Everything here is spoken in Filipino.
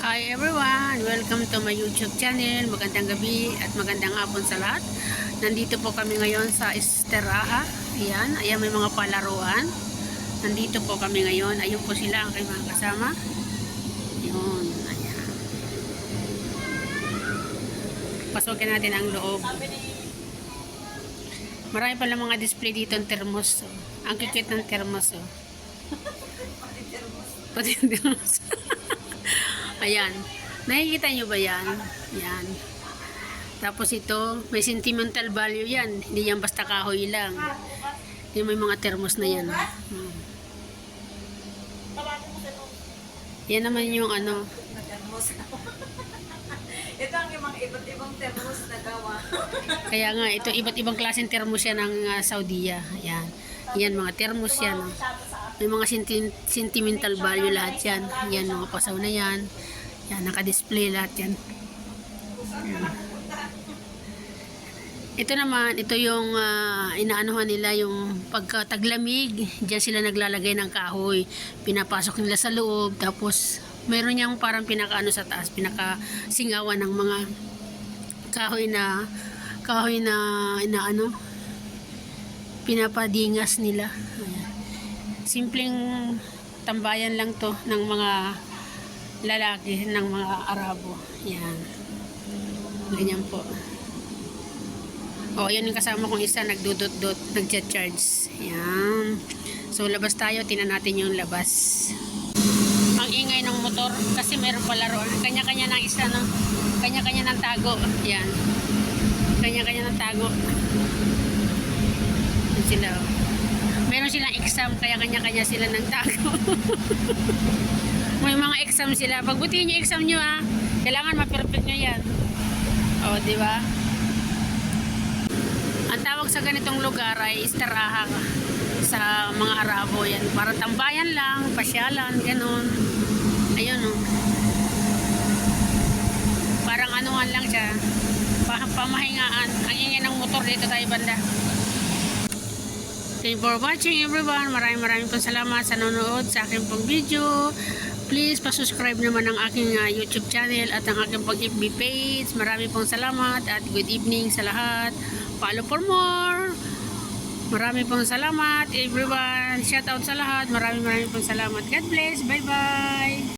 Hi everyone! Welcome to my YouTube channel. Magandang gabi at magandang hapon sa lahat. Nandito po kami ngayon sa Esteraha. Ayan may mga palaruan. Nandito po kami ngayon. Ayun po sila ang aking mga kasama. Ayun, ayan. Pasukin natin ang loob. Marami pala mga display dito ng thermos. Ang kikit ng thermos. Pati thermos. Ayan. Nakikita nyo ba yan? Yan. Tapos ito, may sentimental value yan. Hindi yan basta kahoy lang. Yung may mga thermos na yan. Yan naman yung ano. Ito ang mga iba't ibang thermos na gawa. Kaya nga, ito iba't ibang klaseng thermos yan ng Saudiya. Yan. Yan, mga thermos yan. May mga sentimental value lahat yan. Yan, mga pasaw na yan. Yan, naka-display lahat yan. Yan. Ito naman, ito yung inaanuhan nila yung pagkataglamig. Diyan sila naglalagay ng kahoy. Pinapasok nila sa loob. Tapos, meron niyang parang pinakaano sa taas. Pinakasingawan ng mga kahoy na inaano. Pinapadingas nila. Ayan. Simpleng tambayan lang to ng mga lalaki, ng mga Arabo. Yan. Ganyan po. O, yun yung kasama kong isa, nagdudot-dot, nagcha-charge. Yan. So, labas tayo. Tingnan natin yung labas. Ang ingay ng motor, kasi meron pala roon. Kanya-kanya ng isa, no? Kanya-kanya ng tago. Yan. Kanya-kanya ng tago. Yan sila, oh. Meron silang exam, kaya kanya-kanya sila ng tago. May mga exam sila. Pagbutihin nyo exam nyo, ha. Kailangan ma-perfect nyo yan. O, di ba? Ang tawag sa ganitong lugar ay Esteraha sa mga Arabo. Yan. Para tambayan lang, pasyalan, ganun. Ayun, o. Parang anuhan lang siya. Pamahingaan. Ang ingay ng motor dito tayo banda. Thank you for watching everyone. Maraming pong salamat sa nanonood sa aking pong video. Please pa-subscribe naman ang aking YouTube channel at ang aking pag-FB page. Maraming pong salamat at good evening sa lahat. Follow for more. Maraming pong salamat everyone. Shout out sa lahat. Maraming pong salamat. God bless. Bye bye.